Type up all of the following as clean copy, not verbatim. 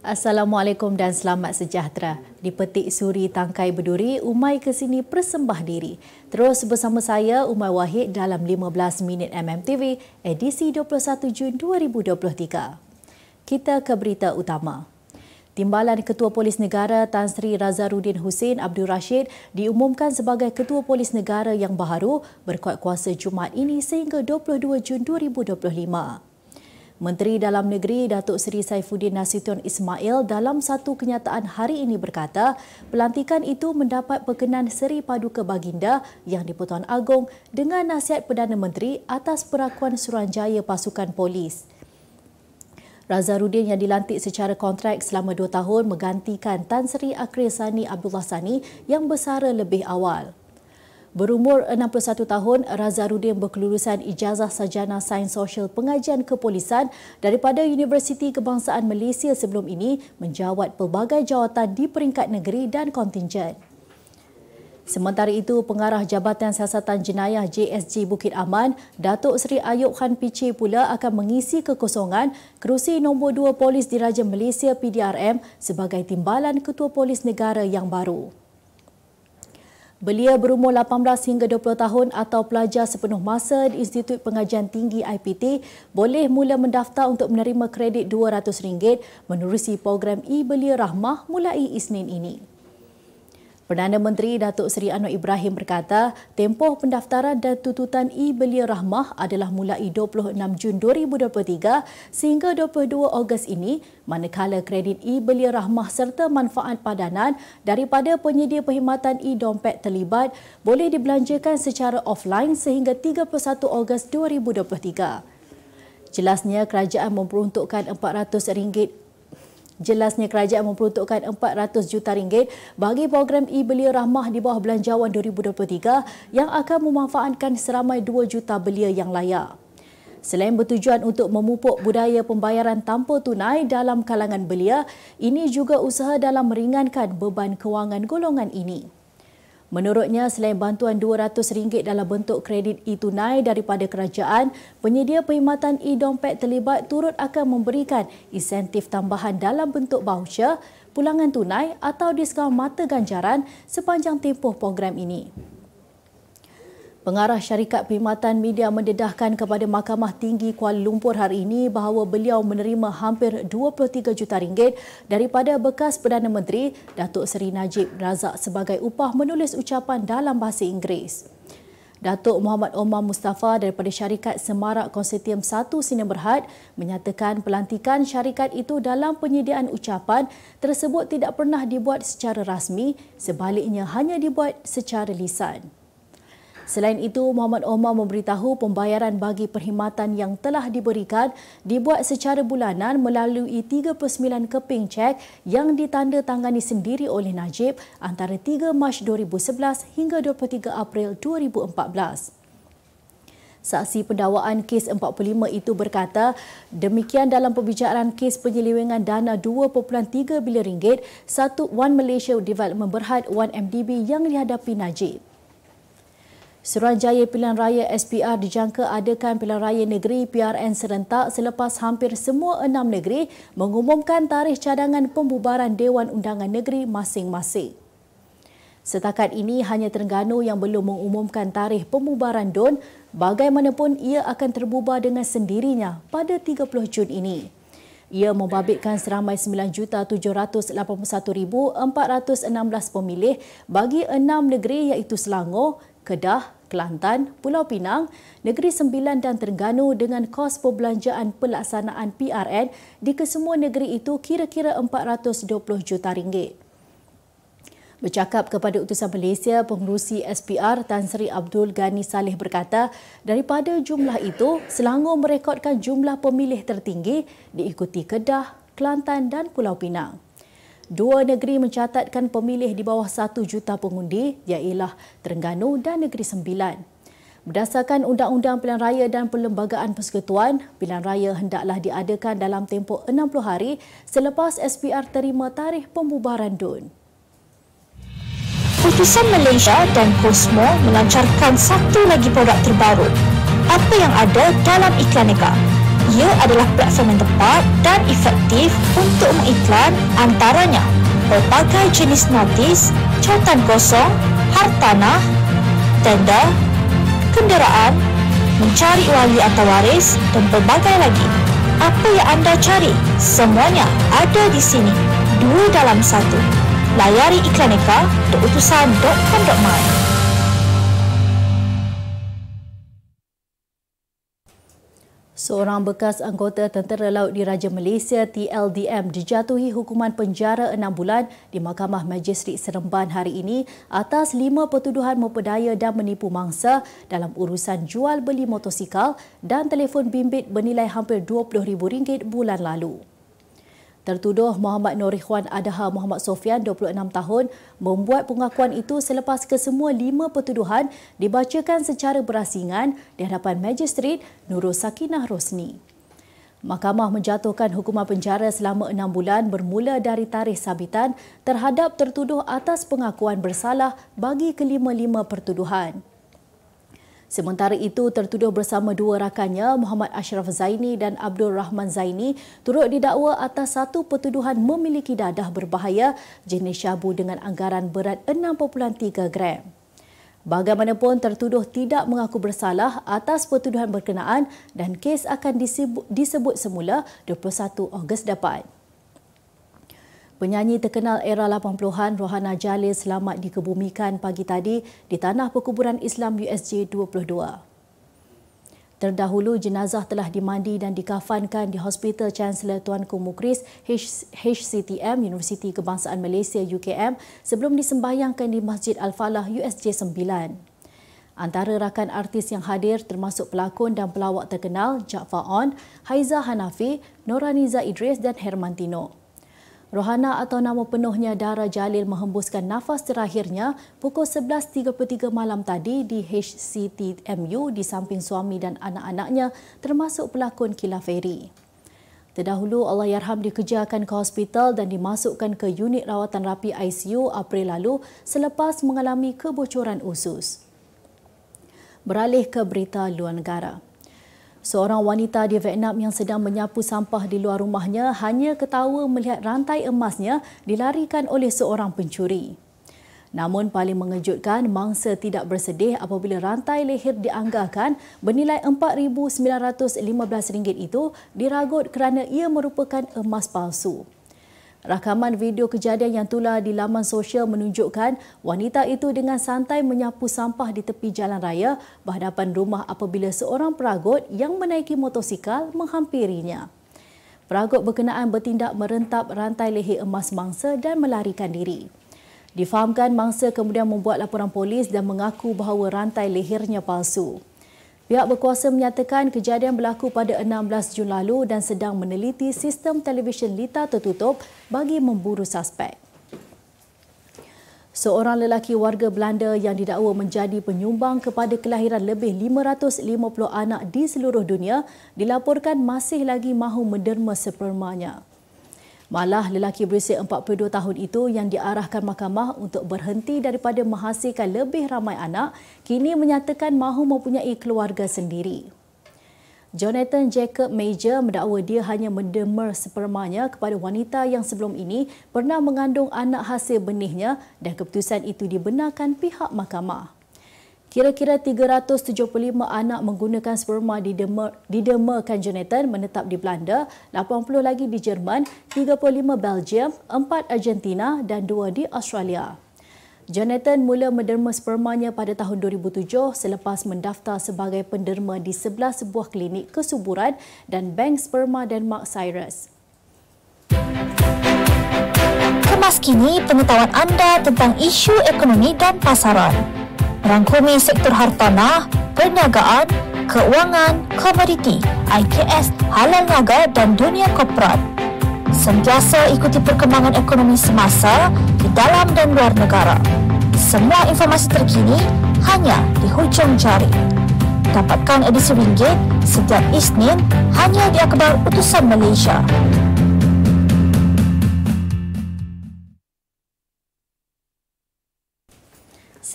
Assalamualaikum dan selamat sejahtera. Di petik suri tangkai berduri, Umai ke sini persembah diri. Terus bersama saya, Umai Wahid dalam 15 minit MMTV, edisi 21 Jun 2023. Kita ke berita utama. Timbalan Ketua Polis Negara Tan Sri Razarudin Hussein Abdul Rashid diumumkan sebagai Ketua Polis Negara yang baharu berkuat kuasa Jumaat ini sehingga 22 Jun 2025. Menteri Dalam Negeri Datuk Seri Saifuddin Nasution Ismail dalam satu kenyataan hari ini berkata, pelantikan itu mendapat perkenan Seri Paduka Baginda Yang di-Pertuan Agong dengan nasihat Perdana Menteri atas perakuan Suruhanjaya Pasukan Polis. Razarudin yang dilantik secara kontrak selama 2 tahun menggantikan Tan Sri Akhil Sani Abdullah Sani yang bersara lebih awal. Berumur 61 tahun, Razarudin berkelulusan Ijazah Sarjana Sains Sosial Pengajian Kepolisan daripada Universiti Kebangsaan Malaysia sebelum ini menjawat pelbagai jawatan di peringkat negeri dan kontingen. Sementara itu, Pengarah Jabatan Siasatan Jenayah JSJ Bukit Aman, Datuk Seri Ayub Khan Piche pula akan mengisi kekosongan kerusi nombor 2 Polis Diraja Malaysia PDRM sebagai timbalan Ketua Polis Negara yang baru. Belia berumur 18 hingga 20 tahun atau pelajar sepenuh masa di Institut Pengajian Tinggi IPT boleh mula mendaftar untuk menerima kredit RM200 menerusi program e-Belia Rahmah mulai Isnin ini. Perdana Menteri Datuk Seri Anwar Ibrahim berkata, tempoh pendaftaran dan tututan e-Belia Rahmah adalah mulai 26 Jun 2023 sehingga 22 Ogos ini, manakala kredit e-Belia Rahmah serta manfaat padanan daripada penyedia perkhidmatan e-dompet terlibat boleh dibelanjakan secara offline sehingga 31 Ogos 2023. Jelasnya kerajaan memperuntukkan RM400 juta bagi program e-Belia Rahmah di bawah Belanjawan 2023 yang akan memanfaatkan seramai 2 juta belia yang layak. Selain bertujuan untuk memupuk budaya pembayaran tanpa tunai dalam kalangan belia, ini juga usaha dalam meringankan beban kewangan golongan ini. Menurutnya, selain bantuan RM200 dalam bentuk kredit e-tunai daripada kerajaan, penyedia perkhidmatan e-dompet terlibat turut akan memberikan insentif tambahan dalam bentuk bauser, pulangan tunai atau diskaun mata ganjaran sepanjang tempoh program ini. Pengarah Syarikat Perkhidmatan Media mendedahkan kepada Mahkamah Tinggi Kuala Lumpur hari ini bahawa beliau menerima hampir RM23 juta daripada bekas Perdana Menteri Datuk Seri Najib Razak sebagai upah menulis ucapan dalam bahasa Inggeris. Datuk Muhammad Omar Mustafa daripada Syarikat Semarak Konsortium 1 Sdn Bhd menyatakan pelantikan syarikat itu dalam penyediaan ucapan tersebut tidak pernah dibuat secara rasmi, sebaliknya hanya dibuat secara lisan. Selain itu, Muhammad Omar memberitahu pembayaran bagi perkhidmatan yang telah diberikan dibuat secara bulanan melalui 39 keping cek yang ditandatangani sendiri oleh Najib antara 3 Mac 2011 hingga 23 April 2014. Saksi pendakwaan kes 45 itu berkata, demikian dalam pembicaraan kes penyelewengan dana RM2.3 bilion One Malaysia Development Berhad 1MDB yang dihadapi Najib. Suruhanjaya Pilihan Raya SPR dijangka adakan pilihan raya negeri PRN serentak selepas hampir semua 6 negeri mengumumkan tarikh cadangan pembubaran Dewan Undangan Negeri masing-masing. Setakat ini hanya Terengganu yang belum mengumumkan tarikh pembubaran DUN, bagaimanapun ia akan terbubar dengan sendirinya pada 30 Jun ini. Ia membabitkan seramai 9,781,416 pemilih bagi 6 negeri iaitu Selangor, Kedah, Kelantan, Pulau Pinang, Negeri Sembilan dan Terengganu dengan kos perbelanjaan pelaksanaan PRN di kesemua negeri itu kira-kira RM420 juta. Bercakap kepada Utusan Malaysia, Pengerusi SPR Tan Sri Abdul Ghani Saleh berkata, daripada jumlah itu, Selangor merekodkan jumlah pemilih tertinggi diikuti Kedah, Kelantan dan Pulau Pinang. 2 negeri mencatatkan pemilih di bawah 1 juta pengundi, iaitu Terengganu dan Negeri Sembilan. Berdasarkan Undang-Undang Pilihan Raya dan Perlembagaan Persekutuan, pilihan raya hendaklah diadakan dalam tempoh 60 hari selepas SPR terima tarikh pembubaran DUN. Utusan Malaysia dan Cosmo melancarkan satu lagi produk terbaru. Apa yang ada dalam iklan nega? Ia adalah platform yang tepat dan efektif untuk mengiklan antaranya pelbagai jenis notis, cautan kosong, hartanah, tender, kenderaan, mencari wali atau waris dan pelbagai lagi. Apa yang anda cari? Semuanya ada di sini. 2 dalam 1. Layari iklaneka.utusan.com.my. Seorang bekas anggota Tentera Laut Diraja Malaysia TLDM dijatuhi hukuman penjara 6 bulan di Mahkamah Majistret Seremban hari ini atas 5 pertuduhan memperdaya dan menipu mangsa dalam urusan jual beli motosikal dan telefon bimbit bernilai hampir RM20,000 bulan lalu. Tertuduh Muhammad Norikhwan Adaha Muhammad Sofian, 26 tahun, membuat pengakuan itu selepas kesemua 5 pertuduhan dibacakan secara berasingan di hadapan Majistret Nurul Sakinah Rosni. Mahkamah menjatuhkan hukuman penjara selama 6 bulan bermula dari tarikh sabitan terhadap tertuduh atas pengakuan bersalah bagi kelima-lima pertuduhan. Sementara itu, tertuduh bersama 2 rakannya, Muhammad Ashraf Zaini dan Abdul Rahman Zaini, turut didakwa atas 1 pertuduhan memiliki dadah berbahaya jenis syabu dengan anggaran berat 6.3 gram. Bagaimanapun, tertuduh tidak mengaku bersalah atas pertuduhan berkenaan dan kes akan disebut semula 21 Ogos depan. Penyanyi terkenal era 80-an Rohana Jalil selamat dikebumikan pagi tadi di Tanah Perkuburan Islam USJ 22. Terdahulu, jenazah telah dimandi dan dikafankan di Hospital Chancellor Tuanku Mukris HCTM Universiti Kebangsaan Malaysia UKM sebelum disembahyangkan di Masjid Al-Falah USJ 9. Antara rakan artis yang hadir termasuk pelakon dan pelawak terkenal Jaafar On, Haiza Hanafi, Noraniza Idris dan Hermantino. Rohana atau nama penuhnya Dara Jalil menghembuskan nafas terakhirnya pukul 11.33 malam tadi di HCTMU di samping suami dan anak-anaknya termasuk pelakon Kila Ferry. Terdahulu, Allahyarham dikejarkan ke hospital dan dimasukkan ke unit rawatan rapi ICU April lalu selepas mengalami kebocoran usus. Beralih ke berita luar negara. Seorang wanita di Vietnam yang sedang menyapu sampah di luar rumahnya hanya ketawa melihat rantai emasnya dilarikan oleh seorang pencuri. Namun paling mengejutkan, mangsa tidak bersedih apabila rantai leher dianggarkan bernilai RM4,915 itu diragut kerana ia merupakan emas palsu. Rakaman video kejadian yang tular di laman sosial menunjukkan wanita itu dengan santai menyapu sampah di tepi jalan raya berhadapan rumah apabila seorang peragut yang menaiki motosikal menghampirinya. Peragut berkenaan bertindak merentap rantai leher emas mangsa dan melarikan diri. Difahamkan mangsa kemudian membuat laporan polis dan mengaku bahawa rantai lehernya palsu. Pihak berkuasa menyatakan kejadian berlaku pada 16 Jun lalu dan sedang meneliti sistem televisyen lita tertutup bagi memburu suspek. Seorang lelaki warga Belanda yang didakwa menjadi penyumbang kepada kelahiran lebih 550 anak di seluruh dunia dilaporkan masih lagi mahu menderma spermanya. Malah lelaki berusia 42 tahun itu yang diarahkan mahkamah untuk berhenti daripada menghasilkan lebih ramai anak, kini menyatakan mahu mempunyai keluarga sendiri. Jonathan Jacob Major mendakwa dia hanya menderma spermanya kepada wanita yang sebelum ini pernah mengandung anak hasil benihnya dan keputusan itu dibenarkan pihak mahkamah. Kira-kira 375 anak menggunakan sperma didermakan Jonathan menetap di Belanda, 80 lagi di Jerman, 35 Belgium, 4 Argentina dan 2 di Australia. Jonathan mula menderma spermanya pada tahun 2007 selepas mendaftar sebagai penderma di 11 sebuah klinik kesuburan dan bank sperma Denmark Cyrus. Kemas kini pengetahuan anda tentang isu ekonomi dan pasaran. Merangkumi sektor hartanah, perniagaan, keuangan, komoditi, IKS, halal niaga dan dunia korporat. Sentiasa ikuti perkembangan ekonomi semasa di dalam dan luar negara. Semua informasi terkini hanya di hujung jari. Dapatkan edisi ringgit setiap Isnin hanya di Akhbar Utusan Malaysia.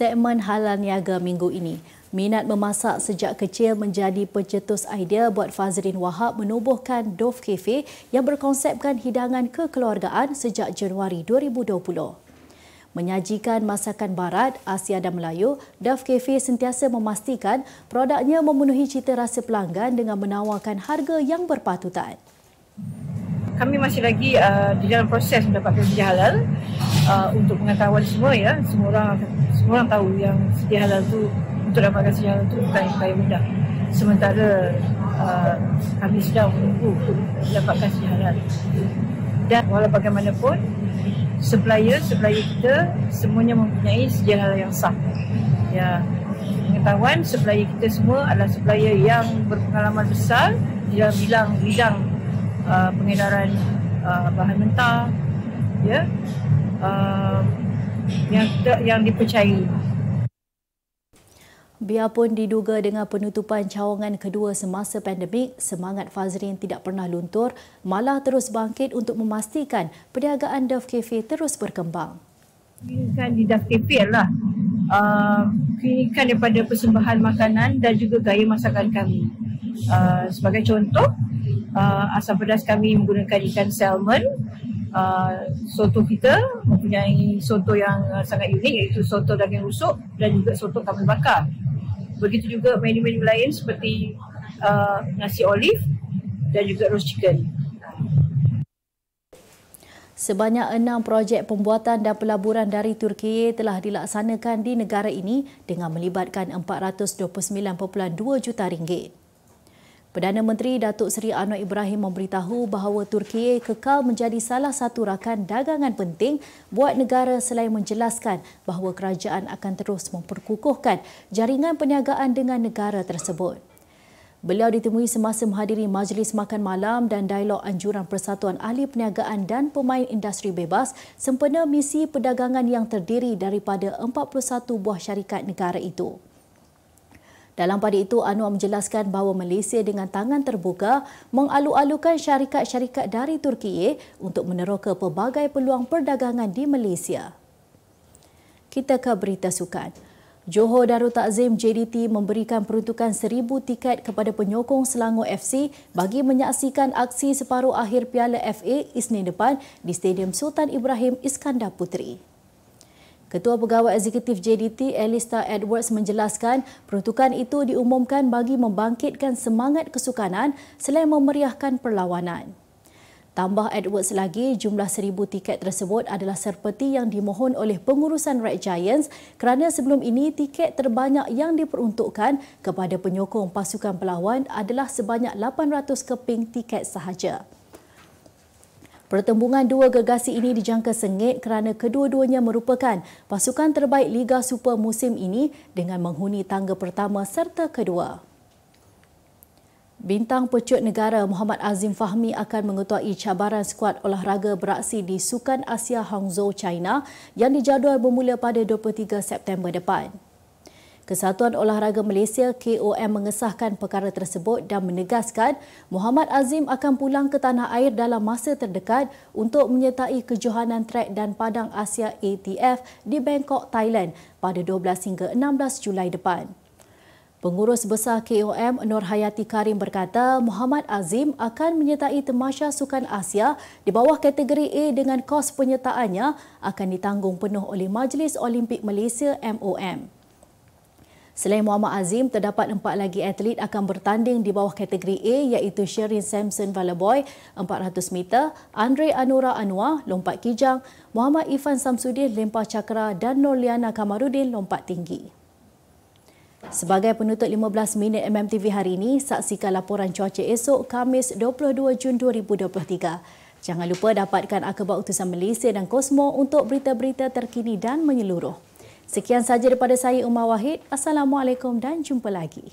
Segmen Halal Niaga minggu ini. Minat memasak sejak kecil menjadi pencetus idea buat Fazrin Wahab menubuhkan Dove Cafe yang berkonsepkan hidangan kekeluargaan sejak Januari 2020. Menyajikan masakan barat, Asia dan Melayu, Dove Cafe sentiasa memastikan produknya memenuhi cita rasa pelanggan dengan menawarkan harga yang berpatutan. Kami masih lagi di dalam proses mendapatkan sedia halal untuk pengetahuan semua ya. Semua orang tahu yang sedia halal tu, untuk dapatkan sedia halal itu bukan yang mudah. Sementara kami sedang menunggu untuk mendapatkan sedia halal. Dan walau bagaimanapun, supplier kita semuanya mempunyai sedia halal yang sah. Ya, pengetahuan supplier kita semua adalah supplier yang berpengalaman besar di dalam bidang pengedaran bahan mentah, ya, yang dipercayai. Biarpun diduga dengan penutupan cawangan kedua semasa pandemik, semangat Fazrin tidak pernah luntur, malah terus bangkit untuk memastikan perniagaan Dove Cafe terus berkembang. Klinikan di Dove Cafe adalah klinikan daripada persembahan makanan dan juga gaya masakan kami. Sebagai contoh, asam pedas kami menggunakan ikan salmon. Soto kita mempunyai soto yang sangat unik, iaitu soto daging rusuk dan juga soto kambing bakar. Begitu juga menu-menu lain seperti nasi olive dan juga roast chicken. Sebanyak 6 projek pembuatan dan pelaburan dari Turkiye telah dilaksanakan di negara ini dengan melibatkan 429.2 juta ringgit. Perdana Menteri Datuk Seri Anwar Ibrahim memberitahu bahawa Turkiye kekal menjadi salah satu rakan dagangan penting buat negara selain menjelaskan bahawa kerajaan akan terus memperkukuhkan jaringan perniagaan dengan negara tersebut. Beliau ditemui semasa menghadiri majlis makan malam dan dialog anjuran Persatuan Ahli Perniagaan dan Pemain Industri Bebas sempena misi perdagangan yang terdiri daripada 41 buah syarikat negara itu. Dalam pada itu, Anwar menjelaskan bahawa Malaysia dengan tangan terbuka mengalu-alukan syarikat-syarikat dari Turkiye untuk meneroka pelbagai peluang perdagangan di Malaysia. Kita ke berita sukan. Johor Darul Takzim JDT memberikan peruntukan 1,000 tiket kepada penyokong Selangor FC bagi menyaksikan aksi separuh akhir Piala FA Isnin depan di Stadium Sultan Ibrahim Iskandar Puteri. Ketua Pegawai Eksekutif JDT, Alistair Edwards menjelaskan peruntukan itu diumumkan bagi membangkitkan semangat kesukanan selain memeriahkan perlawanan. Tambah Edwards lagi, jumlah 1,000 tiket tersebut adalah seperti yang dimohon oleh pengurusan Red Giants kerana sebelum ini tiket terbanyak yang diperuntukkan kepada penyokong pasukan pelawan adalah sebanyak 800 keping tiket sahaja. Pertembungan dua gergasi ini dijangka sengit kerana kedua-duanya merupakan pasukan terbaik Liga Super musim ini dengan menghuni tangga pertama serta kedua. Bintang pecut negara Muhammad Azim Fahmi akan mengetuai cabaran skuad olahraga beraksi di Sukan Asia Hangzhou, China yang dijadual bermula pada 23 September depan. Kesatuan Olahraga Malaysia KOM mengesahkan perkara tersebut dan menegaskan Muhammad Azim akan pulang ke tanah air dalam masa terdekat untuk menyertai kejohanan trek dan padang Asia ATF di Bangkok, Thailand pada 12 hingga 16 Julai depan. Pengurus besar KOM Nur Hayati Karim berkata Muhammad Azim akan menyertai Tamasya Sukan Asia di bawah kategori A dengan kos penyertaannya akan ditanggung penuh oleh Majlis Olimpik Malaysia MOM. Selain Muhammad Azim, terdapat 4 lagi atlet akan bertanding di bawah kategori A iaitu Sherin Sampson Valaboy 400 meter, Andre Anura Anwar lompat kijang, Muhammad Ifan Samsudin lempar cakra dan Nurliana Kamarudin lompat tinggi. Sebagai penutup 15 minit MMTV hari ini, saksikan laporan cuaca esok Khamis 22 Jun 2023. Jangan lupa dapatkan akhbar utusan Malaysia dan Kosmo untuk berita-berita terkini dan menyeluruh. Sekian sahaja daripada saya Umar Wahid. Assalamualaikum dan jumpa lagi.